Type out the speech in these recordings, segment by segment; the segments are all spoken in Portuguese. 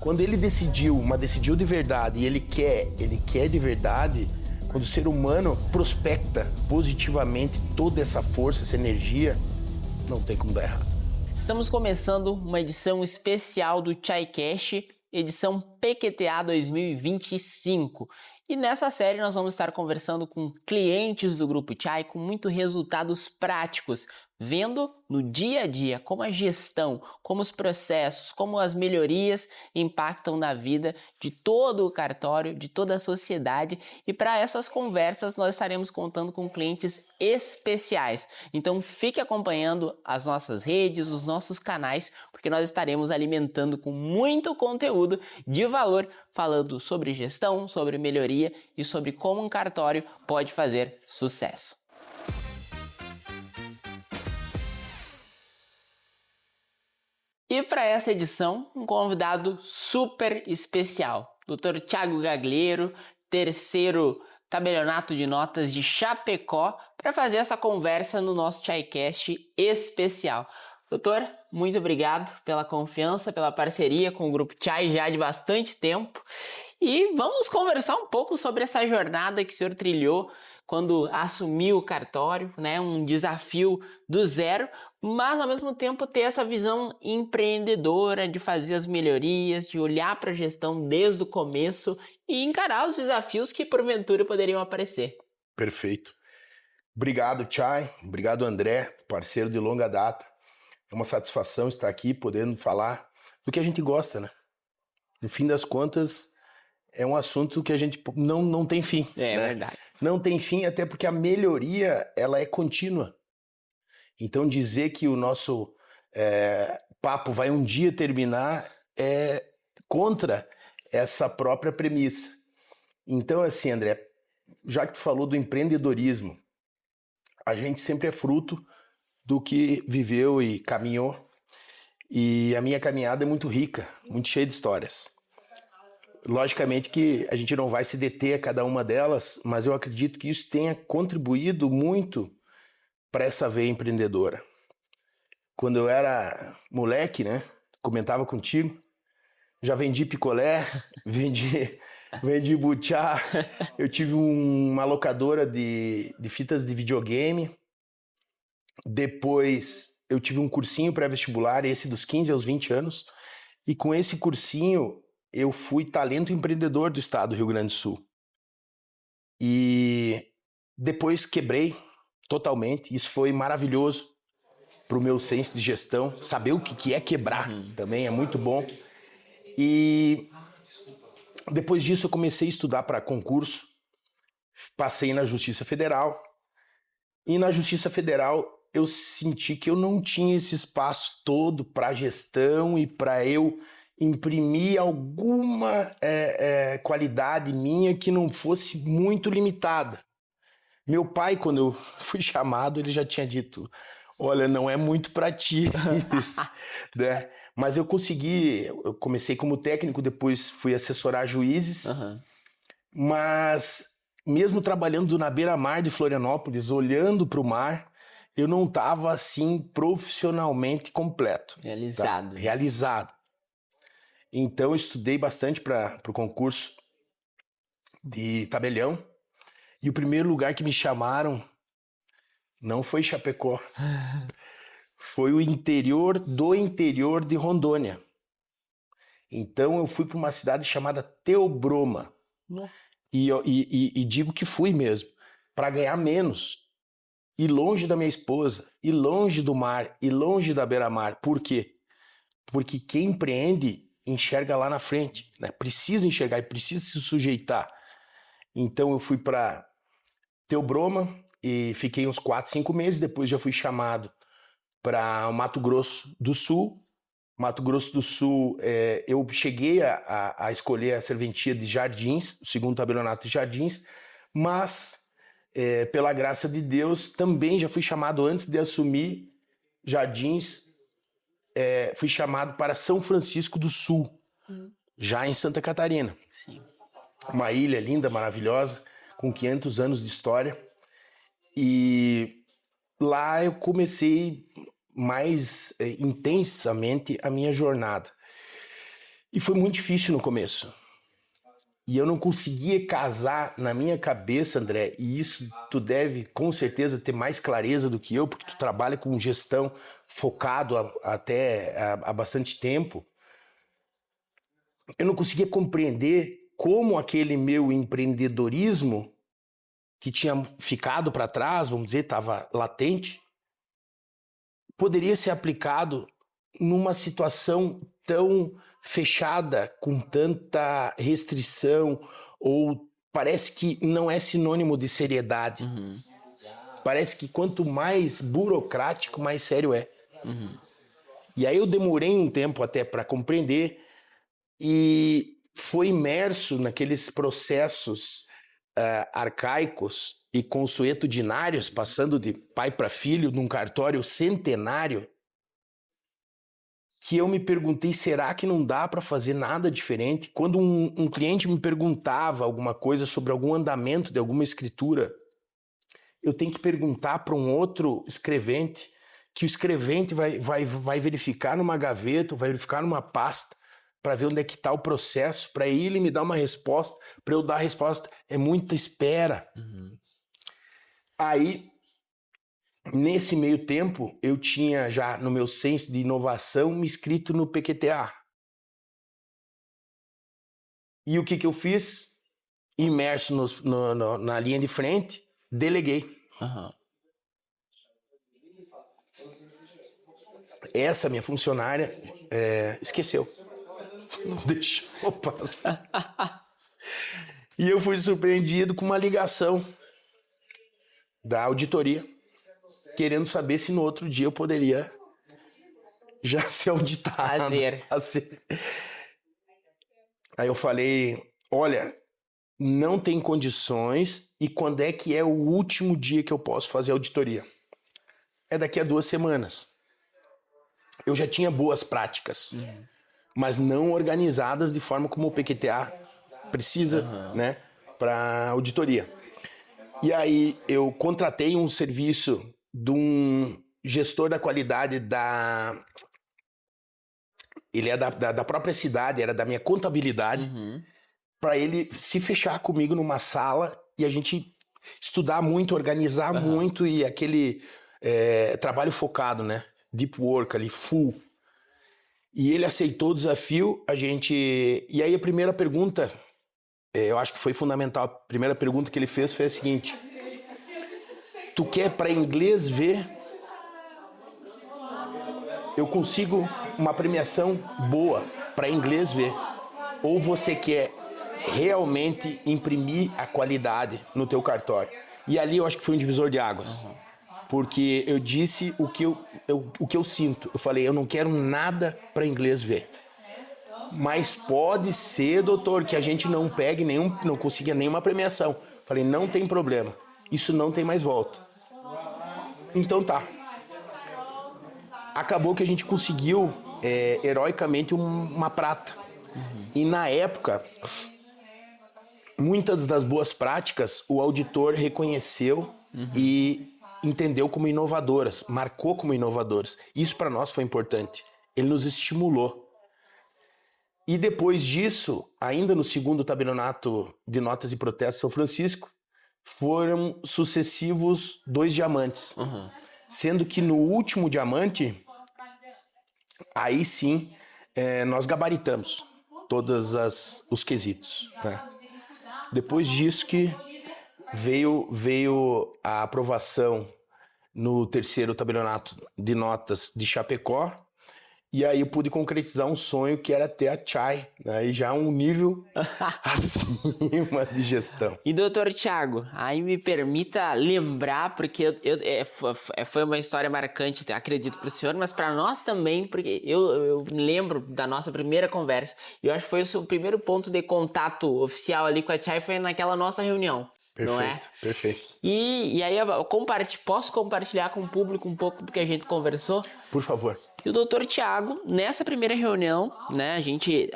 Quando ele decidiu de verdade e ele quer de verdade, quando o ser humano prospecta positivamente toda essa força, essa energia, não tem como dar errado. Estamos começando uma edição especial do ChaiCast, edição PQTA 2025. E nessa série nós vamos estar conversando com clientes do Grupo Chai com muitos resultados práticos, vendo no dia a dia como a gestão, como os processos, como as melhorias impactam na vida de todo o cartório, de toda a sociedade. E para essas conversas nós estaremos contando com clientes especiais. Então fique acompanhando as nossas redes, os nossos canais, porque nós estaremos alimentando com muito conteúdo de valor, falando sobre gestão, sobre melhoria e sobre como um cartório pode fazer sucesso. E para essa edição, um convidado super especial, Dr. Thiago Gagliero, terceiro tabelionato de notas de Chapecó, para fazer essa conversa no nosso ChaiCast especial. Doutor, muito obrigado pela confiança, pela parceria com o Grupo Chai já de bastante tempo. E vamos conversar um pouco sobre essa jornada que o senhor trilhou quando assumiu o cartório, né? Um desafio do zero, mas ao mesmo tempo ter essa visão empreendedora de fazer as melhorias, de olhar para a gestão desde o começo e encarar os desafios que porventura poderiam aparecer. Perfeito. Obrigado, Chai. Obrigado, André, parceiro de longa data. É uma satisfação estar aqui podendo falar do que a gente gosta, né? No fim das contas, é um assunto que a gente não tem fim. É, né? verdade. Não tem fim, até porque a melhoria ela é contínua. Então dizer que o nosso papo vai um dia terminar é contra essa própria premissa. Então, assim, André, já que tu falou do empreendedorismo, a gente sempre é fruto do que viveu e caminhou. E a minha caminhada é muito rica, muito cheia de histórias. Logicamente que a gente não vai se deter a cada uma delas, mas eu acredito que isso tenha contribuído muito para essa veia empreendedora. Quando eu era moleque, né, comentava contigo, já vendi picolé, vendi butiá, eu tive uma locadora de fitas de videogame, depois eu tive um cursinho pré-vestibular, esse dos 15 aos 20 anos, e com esse cursinho eu fui talento empreendedor do estado do Rio Grande do Sul. E depois quebrei totalmente, isso foi maravilhoso para o meu senso de gestão, saber o que é quebrar também é muito bom. E depois disso eu comecei a estudar para concurso, passei na Justiça Federal, e na Justiça Federal eu senti que eu não tinha esse espaço todo para gestão e para eu imprimir alguma qualidade minha que não fosse muito limitada. Meu pai, quando eu fui chamado, ele já tinha dito, olha, não é muito para ti isso, né? Mas eu comecei como técnico, depois fui assessorar juízes, mas mesmo trabalhando na beira-mar de Florianópolis, olhando para o mar, eu não estava assim profissionalmente completo. Realizado. Tá? Realizado. Então eu estudei bastante para o concurso de tabelião, e o primeiro lugar que me chamaram não foi Chapecó, foi o interior de Rondônia. Então eu fui para uma cidade chamada Theobroma. E digo que fui mesmo, para ganhar menos. E longe da minha esposa, e longe do mar, e longe da beira-mar. Por quê? Porque quem empreende enxerga lá na frente, né? Precisa enxergar e precisa se sujeitar. Então eu fui para Theobroma e fiquei uns 4, 5 meses, depois já fui chamado para o Mato Grosso do Sul. Mato Grosso do Sul, eu cheguei a escolher a serventia de Jardins, o segundo tabelionato de Jardins, mas pela graça de Deus também já fui chamado antes de assumir Jardins, fui chamado para São Francisco do Sul, já em Santa Catarina. Sim. Uma ilha linda, maravilhosa, com 500 anos de história. E lá eu comecei mais intensamente a minha jornada. E foi muito difícil no começo. E eu não conseguia casar na minha cabeça, André, e isso tu deve com certeza ter mais clareza do que eu, porque tu trabalha com gestão focado há bastante tempo. Eu não conseguia compreender como aquele meu empreendedorismo, que tinha ficado para trás, vamos dizer, estava latente, poderia ser aplicado numa situação tão fechada, com tanta restrição, ou parece que não é sinônimo de seriedade. Parece que quanto mais burocrático, mais sério é. E aí eu demorei um tempo até para compreender e foi imerso naqueles processos arcaicos e consuetudinários, passando de pai para filho num cartório centenário, que eu me perguntei, será que não dá para fazer nada diferente? Quando um cliente me perguntava alguma coisa sobre algum andamento de alguma escritura, eu tenho que perguntar para um outro escrevente, que o escrevente vai verificar numa gaveta, vai verificar numa pasta, para ver onde é que está o processo, para ele me dar uma resposta, para eu dar a resposta. É muita espera. Aí, nesse meio tempo, eu tinha já no meu senso de inovação me inscrito no PQTA. E o que eu fiz? Imerso na linha de frente, deleguei. Essa minha funcionária esqueceu. Não deixou passar. E eu fui surpreendido com uma ligação da auditoria, querendo saber se no outro dia eu poderia já ser auditado. Aí eu falei, olha, não tem condições, e quando é que é o último dia que eu posso fazer auditoria? É daqui a 2 semanas. Eu já tinha boas práticas, mas não organizadas de forma como o PQTA precisa, né, para auditoria. E aí eu contratei um serviço de um gestor da qualidade ele é da própria cidade, era da minha contabilidade, para ele se fechar comigo numa sala e a gente estudar muito, organizar muito, e aquele trabalho focado, né? Deep work ali, full. E ele aceitou o desafio, e aí a primeira pergunta, eu acho que foi fundamental, a primeira pergunta que ele fez foi a seguinte: tu quer para inglês ver? Eu consigo uma premiação boa para inglês ver? Ou você quer realmente imprimir a qualidade no teu cartório? E ali eu acho que foi um divisor de águas. Porque eu disse o que eu sinto. Eu falei, eu não quero nada para inglês ver. Mas pode ser, doutor, que a gente não pegue não consiga nenhuma premiação. Falei, não tem problema. Isso não tem mais volta. Então tá. Acabou que a gente conseguiu, heroicamente, uma prata. E na época, muitas das boas práticas, o auditor reconheceu e entendeu como inovadoras, marcou como inovadoras. Isso para nós foi importante. Ele nos estimulou. E depois disso, ainda no segundo tabelionato de notas e protestos São Francisco, foram sucessivos 2 diamantes. Sendo que no último diamante, aí sim, nós gabaritamos todos os quesitos, né? Depois disso que veio a aprovação no terceiro tabelionato de notas de Chapecó, e aí eu pude concretizar um sonho que era ter a Chai, né? E já um nível acima de gestão. E doutor Thiago, aí me permita lembrar, porque foi uma história marcante, acredito para o senhor, mas para nós também, porque eu lembro da nossa primeira conversa, e eu acho que foi o seu primeiro ponto de contato oficial ali com a Chai, foi naquela nossa reunião. Perfeito, não é? Perfeito. E aí posso compartilhar com o público um pouco do que a gente conversou? Por favor. E o doutor Thiago, nessa primeira reunião, né, a gente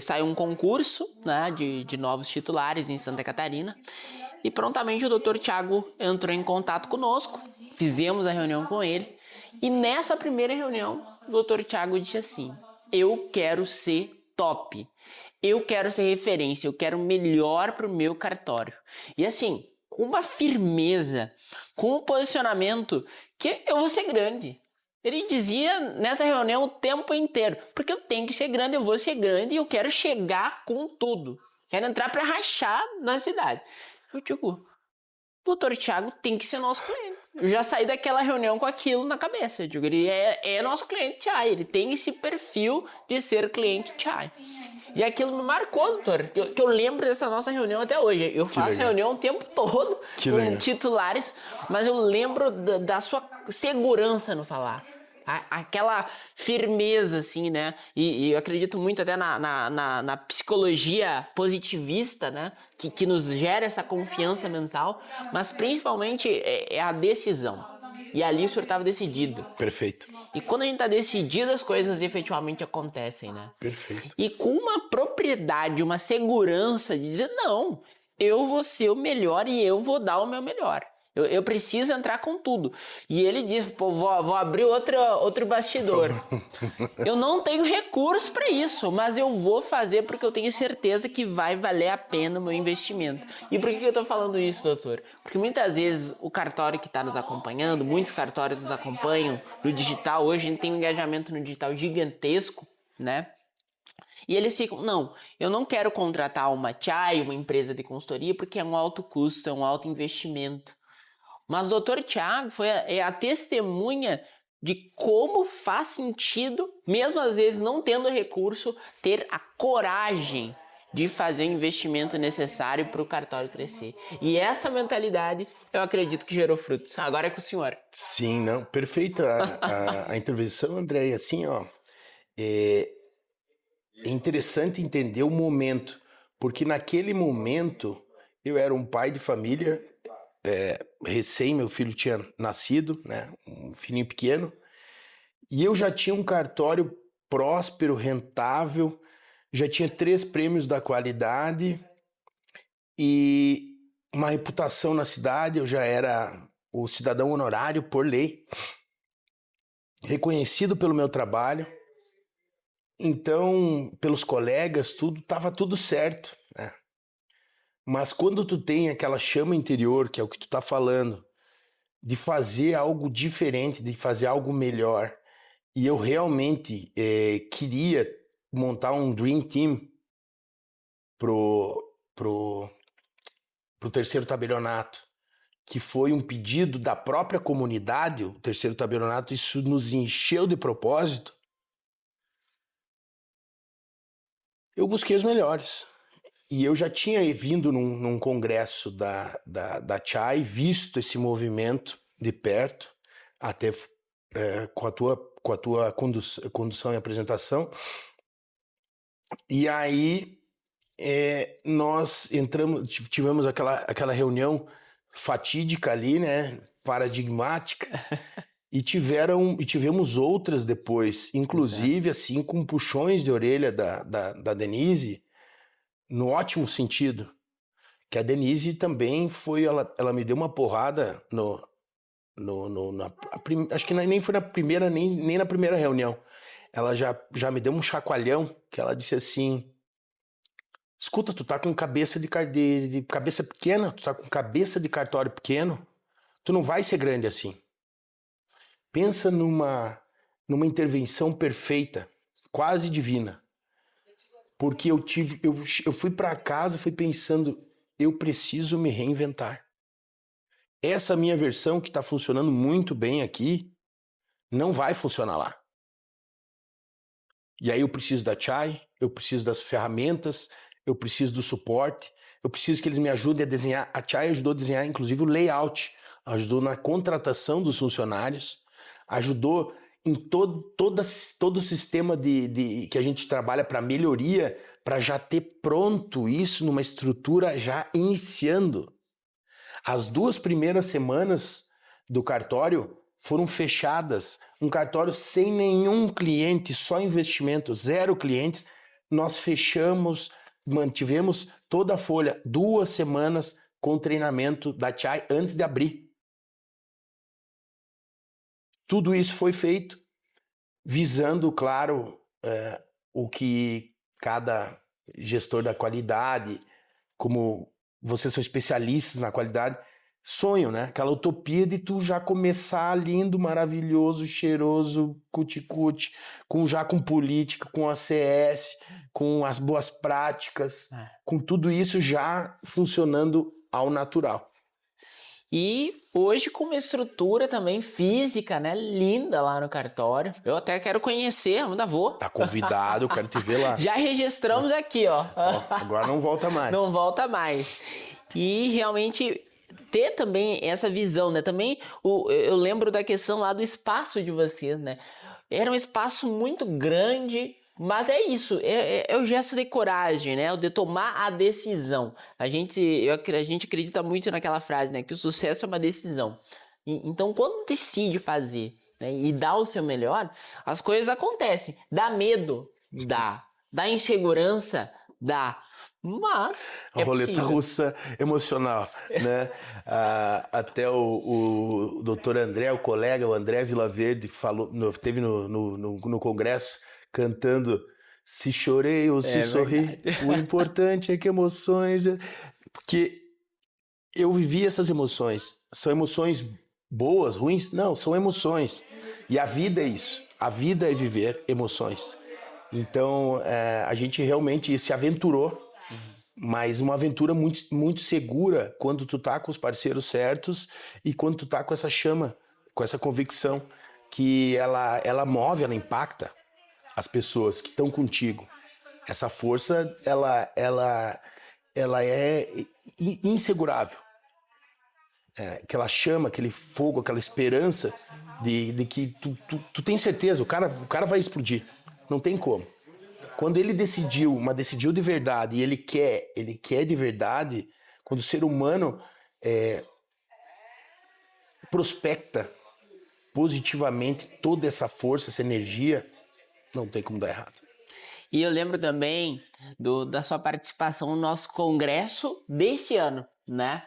saiu um concurso, né, de novos titulares em Santa Catarina, e prontamente o doutor Thiago entrou em contato conosco, fizemos a reunião com ele, e nessa primeira reunião, o doutor Thiago disse assim: eu quero ser top. Eu quero ser referência, eu quero o melhor para o meu cartório. E assim, com uma firmeza, com um posicionamento que eu vou ser grande. Ele dizia nessa reunião o tempo inteiro, porque eu tenho que ser grande, eu vou ser grande e eu quero chegar com tudo. Quero entrar para rachar na cidade. Eu digo, doutor Thiago tem que ser nosso cliente. Eu já saí daquela reunião com aquilo na cabeça. Eu digo, ele é nosso cliente Chai, ele tem esse perfil de ser cliente Chai. E aquilo me marcou, doutor, que eu lembro dessa nossa reunião até hoje. Eu faço reunião o tempo todo com titulares, mas eu lembro da sua segurança no falar. Aquela firmeza, assim, né? E eu acredito muito até na psicologia positivista, né? Que nos gera essa confiança mental, mas principalmente é a decisão. E ali o senhor estava decidido. Perfeito. E quando a gente está decidido, as coisas efetivamente acontecem, né? Perfeito. E com uma propriedade, uma segurança de dizer, não, eu vou ser o melhor e eu vou dar o meu melhor. Eu preciso entrar com tudo. E ele diz, pô, vou abrir outro bastidor. Eu não tenho recurso para isso, mas eu vou fazer porque eu tenho certeza que vai valer a pena o meu investimento. E por que eu estou falando isso, doutor? Porque muitas vezes o cartório que está nos acompanhando, muitos cartórios nos acompanham no digital, hoje a gente tem um engajamento no digital gigantesco, né? E eles ficam, não, eu não quero contratar uma Chai, uma empresa de consultoria, porque é um alto custo, é um alto investimento. Mas o Dr. Thiago foi a testemunha de como faz sentido, mesmo às vezes não tendo recurso, ter a coragem de fazer o investimento necessário para o cartório crescer. E essa mentalidade, eu acredito que gerou frutos. Agora é com o senhor. Sim, não, perfeita a intervenção, André. E assim, ó, é interessante entender o momento, porque naquele momento eu era um pai de família, meu filho tinha nascido, né, um filhinho pequeno, e eu já tinha um cartório próspero, rentável, já tinha 3 prêmios da qualidade e uma reputação na cidade, eu já era o cidadão honorário por lei, reconhecido pelo meu trabalho, então, pelos colegas, estava tudo certo, né? Mas quando tu tem aquela chama interior, que é o que tu tá falando, de fazer algo diferente, de fazer algo melhor, e eu realmente queria montar um Dream Team pro terceiro tabelionato, que foi um pedido da própria comunidade, o terceiro tabelionato, isso nos encheu de propósito. Eu busquei os melhores. E eu já tinha vindo num congresso da Chai, visto esse movimento de perto, até com a tua condução e apresentação. E aí nós tivemos aquela reunião fatídica ali, né, paradigmática, e tivemos outras depois, inclusive assim com puxões de orelha da Denise, no ótimo sentido, que a Denise também ela me deu uma porrada acho que nem foi na primeira, nem na primeira reunião. Ela já me deu um chacoalhão, que ela disse assim, escuta, tu tá com cabeça de cabeça pequena, tu tá com cabeça de cartório pequeno, tu não vai ser grande assim. Pensa numa intervenção perfeita, quase divina. Porque eu fui para casa, fui pensando, eu preciso me reinventar. Essa minha versão que está funcionando muito bem aqui, não vai funcionar lá. E aí eu preciso da Chai, eu preciso das ferramentas, eu preciso do suporte, eu preciso que eles me ajudem a desenhar. A Chai ajudou a desenhar, inclusive, o layout, ajudou na contratação dos funcionários, ajudou em todo o sistema que a gente trabalha para melhoria, para já ter pronto isso numa estrutura já iniciando. As 2 primeiras semanas do cartório foram fechadas, um cartório sem nenhum cliente, só investimento, 0 clientes, nós fechamos, mantivemos toda a folha, 2 semanas com treinamento da Chai antes de abrir. Tudo isso foi feito visando, claro, o que cada gestor da qualidade, como vocês são especialistas na qualidade, sonho, né? Aquela utopia de tu já começar lindo, maravilhoso, cheiroso, cuti-cuti, já com política, com a CS, com as boas práticas, com tudo isso já funcionando ao natural. E hoje com uma estrutura também física, né? Linda lá no cartório. Eu até quero conhecer, ainda vou. Tá convidado, eu quero te ver lá. Já registramos aqui, ó. Agora não volta mais. Não volta mais. E realmente ter também essa visão, né? Também eu lembro da questão lá do espaço de vocês, né? Era um espaço muito grande, mas é isso, é o gesto de coragem, né? O de tomar a decisão. A gente acredita muito naquela frase, né? Que o sucesso é uma decisão. Então, quando decide fazer, né, e dá o seu melhor, as coisas acontecem. Dá medo? Dá. Dá insegurança? Dá. Mas a roleta russa emocional, né? Até o doutor André, o colega, o André Vilaverde, teve no congresso cantando "Se chorei ou se sorri, o importante é que emoções..." Porque eu vivi essas emoções. São emoções boas, ruins? Não, são emoções. E a vida é isso. A vida é viver emoções. Então, a gente realmente se aventurou, mas uma aventura muito, muito segura quando tu tá com os parceiros certos e quando tu tá com essa chama, com essa convicção que ela move, ela impacta as pessoas que estão contigo. Essa força, ela é insegurável. Aquela chama, aquele fogo, aquela esperança de que tu tem certeza, o cara vai explodir. Não tem como. Quando ele decidiu de verdade e ele quer de verdade, quando o ser humano prospecta positivamente toda essa força, essa energia, não tem como dar errado. E eu lembro também da sua participação no nosso congresso desse ano, né?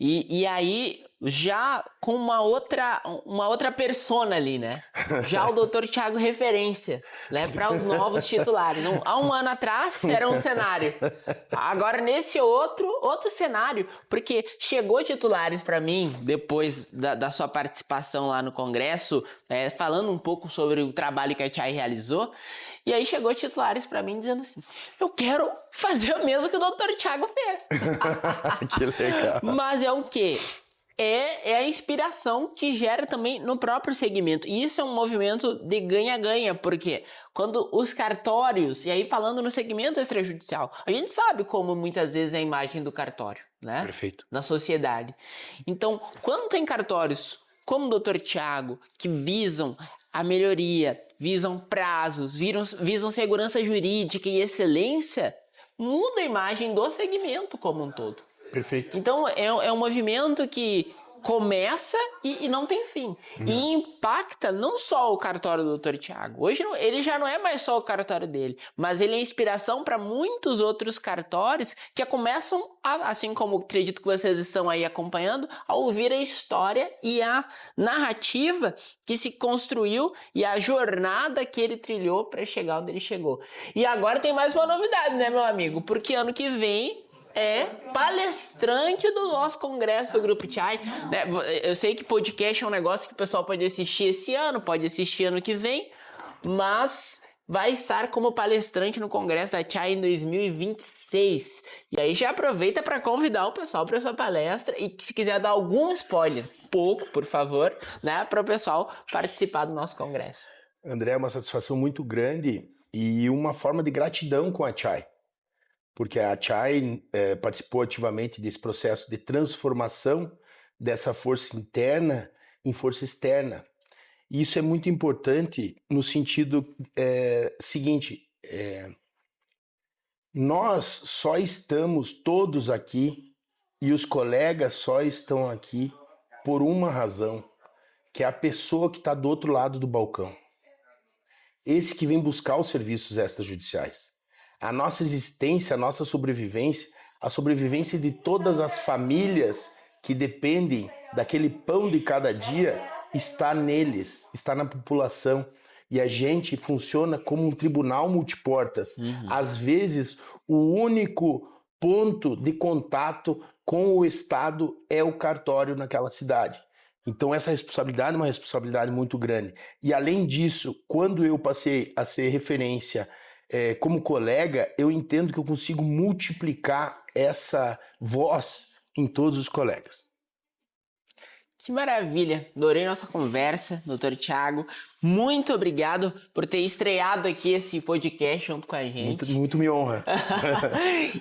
E aí, já com uma outra persona ali, né? Já o Dr. Thiago referência, né? Para os novos titulares. Há um ano atrás era um cenário. Agora nesse outro cenário. Porque chegou titulares para mim, depois da sua participação lá no congresso, falando um pouco sobre o trabalho que a Chai realizou. E aí chegou titulares para mim dizendo assim: eu quero fazer o mesmo que o Dr. Thiago fez. Que legal. Mas é o quê? É a inspiração que gera também no próprio segmento. E isso é um movimento de ganha-ganha, porque quando os cartórios, e aí falando no segmento extrajudicial, a gente sabe como muitas vezes é a imagem do cartório, né? Perfeito. Na sociedade. Então, quando tem cartórios como o Dr. Thiago, que visam a melhoria, visam prazos, visam segurança jurídica e excelência, muda a imagem do segmento como um todo. Perfeito. Então, é um movimento que começa e não tem fim. Não. E impacta não só o cartório do Dr. Thiago. Hoje ele já não é mais só o cartório dele, mas ele é inspiração para muitos outros cartórios que começam, assim como acredito que vocês estão aí acompanhando, a ouvir a história e a narrativa que se construiu e a jornada que ele trilhou para chegar onde ele chegou. E agora tem mais uma novidade, né, meu amigo? Porque ano que vem palestrante do nosso congresso do Grupo Chai, né? Eu sei que podcast é um negócio que o pessoal pode assistir esse ano, pode assistir ano que vem, mas vai estar como palestrante no congresso da Chai em 2026. E aí já aproveita para convidar o pessoal para sua palestra e se quiser dar algum spoiler, pouco, por favor, né, para o pessoal participar do nosso congresso. André, é uma satisfação muito grande e uma forma de gratidão com a Chai. Porque a Chai participou ativamente desse processo de transformação dessa força interna em força externa. E isso é muito importante no sentido seguinte, nós só estamos todos aqui e os colegas só estão aqui por uma razão, que é a pessoa que está do outro lado do balcão. Esse que vem buscar os serviços extrajudiciais. A nossa existência, a nossa sobrevivência, a sobrevivência de todas as famílias que dependem daquele pão de cada dia está neles, está na população. E a gente funciona como um tribunal multiportas. Às vezes, o único ponto de contato com o Estado é o cartório naquela cidade. Então, essa responsabilidade é uma responsabilidade muito grande. E, além disso, quando eu passei a ser referência como colega, eu entendo que eu consigo multiplicar essa voz em todos os colegas. Que maravilha! Adorei nossa conversa, Dr. Thiago. Muito obrigado por ter estreado aqui esse podcast junto com a gente. Muito me honra.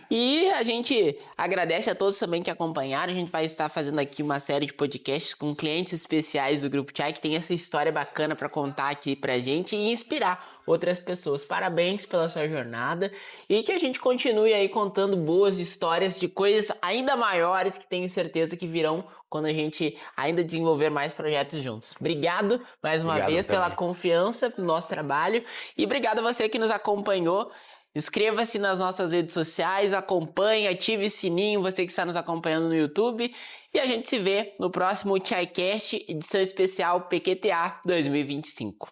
E a gente agradece a todos também que acompanharam. A gente vai estar fazendo aqui uma série de podcasts com clientes especiais do Grupo Chai, que tem essa história bacana para contar aqui pra gente e inspirar outras pessoas. Parabéns pela sua jornada e que a gente continue aí contando boas histórias de coisas ainda maiores que tenho certeza que virão quando a gente ainda desenvolver mais projetos juntos. Obrigado mais uma vez pela confiança no nosso trabalho e obrigado a você que nos acompanhou. Inscreva-se nas nossas redes sociais, acompanhe, ative o sininho, você que está nos acompanhando no YouTube. E a gente se vê no próximo ChaiCast, edição especial PQTA 2025.